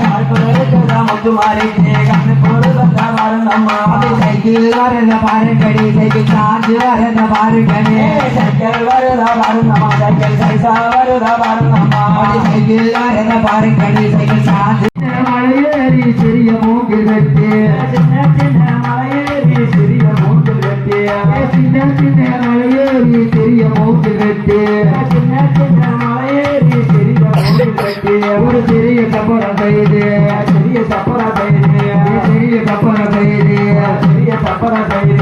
முத்துமாரி கண்ணு போடு வந்தா வரணும்மா சைக்கிள் வரத பாருங்கடி சைக்கிள் சார்ஜ் வரத பாருங்கடி சைக்கிள் வரதா வரணும்மா சைக்கிள் சைசா வரதா வரணும்மா சைக்கிள் வரத பாருங்கடி சைக்கிள் சார்ஜ் மலையேறி சிறிய மூங்கில் வெட்டி சின்ன சின்ன மலையேறி சிறிய மூங்கில் வெட்டி சின்ன சின்ன மலையேறி சிறிய மூங்கில் வெட்டி சின்ன சின்ன மலையேறி சிறிய மூங்கில் வெட்டி ஒரு சிறிய சப்பரம் செய்து சிறிய சப்பரம் செய்து சிறிய சப்பரம் செய்து சிறிய சப்பரம் செய்து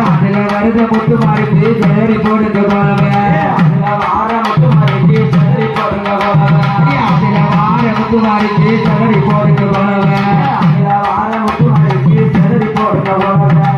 அதுல வருத முத்து மாறிட்டு ஜனரி போடுங்க போலவே அதுல வார முத்து மாறிட்டு ஜனரி போடுங்க போலவே அதுல வார முத்து மாறிட்டு ஜனரி போடுங்க போலவே அதுல வார முத்து மாறிட்டு ஜனரி போடுங்க போலவே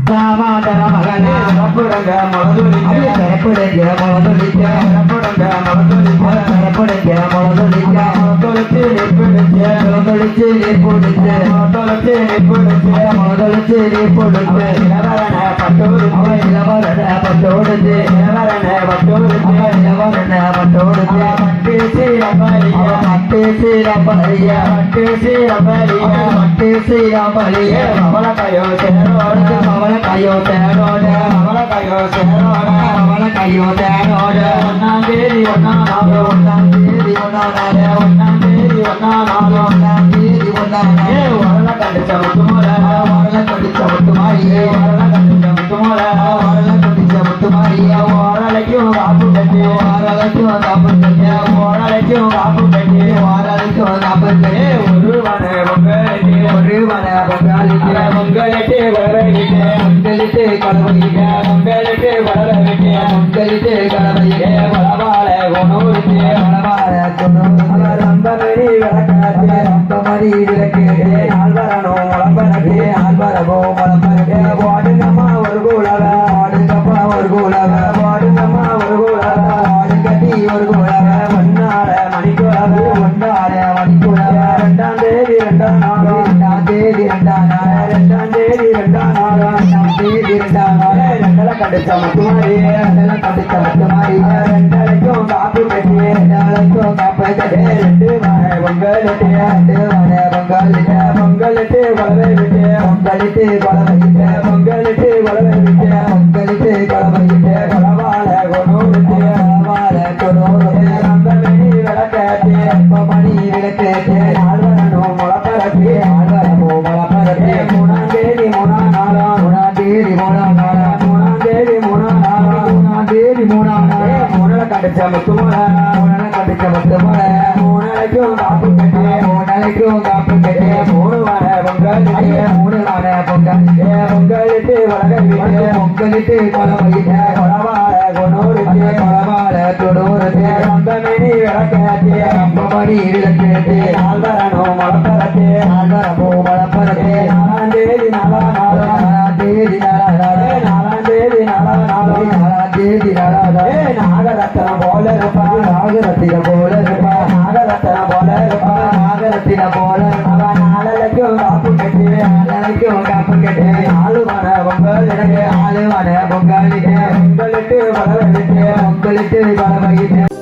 ராமாதர மகனே ரப்புடங்க மலதுலிக்க ரப்புடங்க மலதுலிக்க ரப்புடங்க மலதுலிக்க ரப்புடங்க மலதுலிக்க மலதுலிச்சு நிற்புடிச்சு மலதுலிச்சு நிற்புடிச்சு மலதுலிச்சு நிற்புடிச்சு மலதுலிச்சு நிற்புடிச்சு இளவரன பட்டோடுச்சு இளவரன பட்டோடுச்சு இளவரன பட்டோடுச்சு இளவரன பட்டோடுச்சு பட்டேசி ரப்பலிய பட்டேசி ரப்பலிய பட்டேசி ரப்பலிய பட்டேசி ரப்பலிய அவளக்கையோ சேரோட அவளக்கையோ சேரோட அவளக்கையோ சேரோட அவளக்கையோ சேரோட ஒன்னாம் தேதி ஒன்னாம் நாள் ஒன்னாம் தேதி ஒன்னாம் நாள் ஒன்னாம் தேதி ஒன்னாம் நாள் ஒன்னாம் தேதி ஒன்னாம் நாள் வரல கடிச்ச முத்துமலை வரல கடிச்ச முத்துமாரியே வரல கடிச்ச முத்துமலை வரல கடிச்ச முத்துமாரியே ஓரலைக்கும் காப்பு கட்டி ஓரலைக்கும் காப்பு கட்டி ஓரலைக்கும் காப்பு கட்டி ஓரலைக்கும் காப்பு கட்டி ஒருவன பொங்கலிட்டு ஒருவன பொங்கலிட்டு பொங்கலிட்டு வளரவிட்டு பொங்கலிட்டு கடவுளிக்க பொங்கலிட்டு வளரவிட்டு பொங்கலிட்டு கடவுளிக்க வளவாழ கொணூருக்கு வளவாழ கொணூருக்கு ரம்பமரி விளக்காட்டு ரம்பமரி விளக்கேட்டு ஆழ்வரனோ முளம்பரக்கு ஆழ்வரவோ முளம்பரக்கு வாடுங்கம்மா ஒரு கூலவ வாடுங்கம்மா ஒரு கூலவ வாடுங்கம்மா ஒரு கூலவ வாடு கட்டி ஒரு கூலவ ஒன்னாட மணிக்கூலவ ஒன்னாட மணிக்கூலவ ரெண்டாம் தேதி ரெண்டாம் நாள் ரெண்டாம் தேதி ரெண்டாம் நாள் ரெண்டாம் தேதி ரெண்டாம் நாள் ரெண்டாம் தேதி ரெண்டாம் நாள் ரெண்டலை கடிச்ச முத்துமாரி ரெண்டலை கடிச்ச முத்துமாரி ரெண்டலைக்கும் காப்பு கட்டி ரெண்டலைக்கும் காப்பு கட்டி ரெண்டு மனை பொங்கலிட்டு ரெண்டு மனை பொங்கலிட்டு பொங்கலிட்டு குழவை விட்டு பொங்கலிட்டு குழவை விட்டு பொங்கலிட்டு குழவை விட்டு பொங்கலிட்டு குழவை விட்டு குளவாழ கொணூருக்கு குளவாழ கொணூருக்கு ரம்பமணி விளக்கேட்டு ரம்பமணி விளக்கேட்டு ஆழ்வரனும் முளப்பரப்பி ஆழ்வரமோ முளப்பரப்பி மூணாம் தேதி மூணாம் நாளா மூணாம் தேதி மூணாம் நாளா மூணாம் தேதி மூணாம் நாளா மூணாம் தேதி மூணாம் நாளா மூணலை கடிச்ச முத்துமலை மூணலை கடிச்ச முத்துமலை மூணலைக்கும் காப்பு கட்டி மூணலைக்கும் காப்பு கட்டி மூணு வர பொங்கலிட்டு மூணு வர பொங்கலிட்டு பொங்கலிட்டு வளர்கிட்டு பொங்கலிட்டு கொலவையிட்டு கொலவாழ கொணூருக்கு கொலவாழ கொணூருக்கு ரம்பமணி விளக்கேட்டு ரம்பமணி விளக்கேட்டு ஆழ்வரனோ மலப்பரத்து ஆழ்வரமோ மலப்பரத்து நாலாம் தேதி நாலாம் நாள் நாலாம் தேதி நாலாம் நாள் நாலாம் தேதி நாலாம் நாள் நாலாம் தேதி நாலாம் நாள் நாகரத்னம் போல இருப்பா நாகரத்தின போல இருப்பா நாகரத்ன போல இருப்பா நாகரத்தின போல இருப்பா நாளைக்கும் காப்பு கட்டி நாளைக்கும் காப்பு கட்டி ஆளுவன பொங்கலிட்டு ஆளுவன பொங்கலிட்டு பொங்கலிட்டு வளவிட்டு பொங்கலிட்டு வளவிட்டு